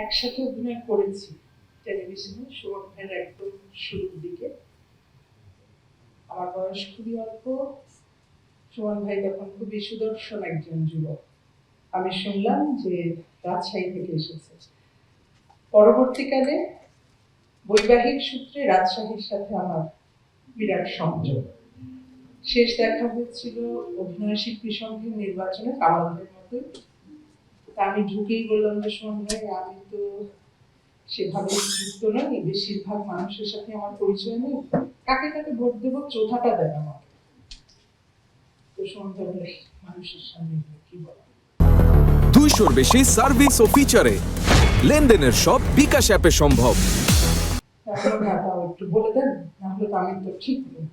একসাথে অভিনয় করেছি টেলিভিশনে, সুমন ভাইয়ের একদম শুরুর দিকে। আমার বয়স খুবই অল্প, সুমন ভাই তখন খুবই সুদর্শন একজন যুবক। আমি শুনলাম যে রাজশাহী থেকে এসেছে। পরবর্তীকালে বৈবাহিক সূত্রে রাজশাহীর সাথে আমার বিরাট সংযোগ। শেষ দেখা হয়েছিল অভিনয় শিল্পী সংঘের নির্বাচনে কামালদের মতোই। আমি ঢুকেই বললাম যে সুমন ভাই, আমি তো সেভাবে যুক্ত নই, বেশিরভাগ মানুষের সাথে আমার পরিচয় নেই, কাকে কাকে ভোট দেবো চোথাটা দেন আমাকে। তো সুমন ভাই বলে, মানুষের সামনে কি বলা। 200-র বেশি সার্ভিস ও ফিচারে লেনদেনের সব বিকাশ অ্যাপে সম্ভব। একটু বলে দেন, না হলে তো আমি তো ঠিক নেই।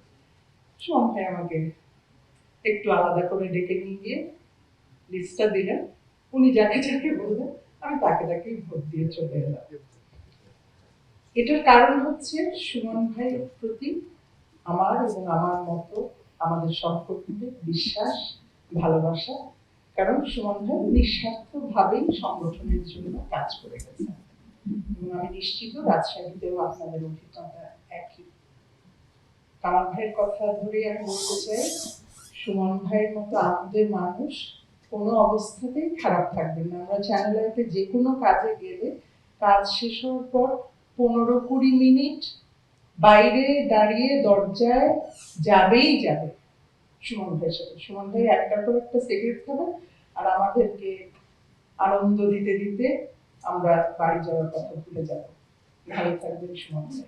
সুমন ভাই আমাকে একটু আলাদা করে ডেকে নিয়ে গিয়ে লিস্টটা দিলেন। উনি যাকে যাকে বললেন আমি তাকে তাকে ভোট দিয়ে চলে এলাম। এটার কারণ হচ্ছে সুমন ভাইয়ের প্রতি আমার এবং আমার মতো আমাদের সহকর্মীদের বিশ্বাস, ভালোবাসা। কারণ সুমন ভাই নিঃস্বার্থভাবেই সংগঠনের জন্য কাজ করে গেছেন এবং আমি নিশ্চিত রাজশাহীতেও আপনাদের অভিজ্ঞতা একই। কামাল ভাইয়ের কথা ধরে আমি বলতে চাই, সুমন ভাইয়ের মতো আমাদের মানুষ কোনো অবস্থাতেই খারাপ থাকবেন না। আমরা চ্যানেল আইতে যে কোনো কাজে গেলে কাজ শেষ হওয়ার পর 15-20 মিনিট বাইরে দাঁড়িয়ে দরজায় যাবেই যাবে সুমন ভাইয়ের সাথে। সুমন ভাই একটা করে একটা সিগারেট খাবেন আর আমাদেরকে আনন্দ দিতে দিতে আমরা বাড়ি যাওয়ার কথা ভুলে যাব। ভালো থাকবেন সুমন ভাই।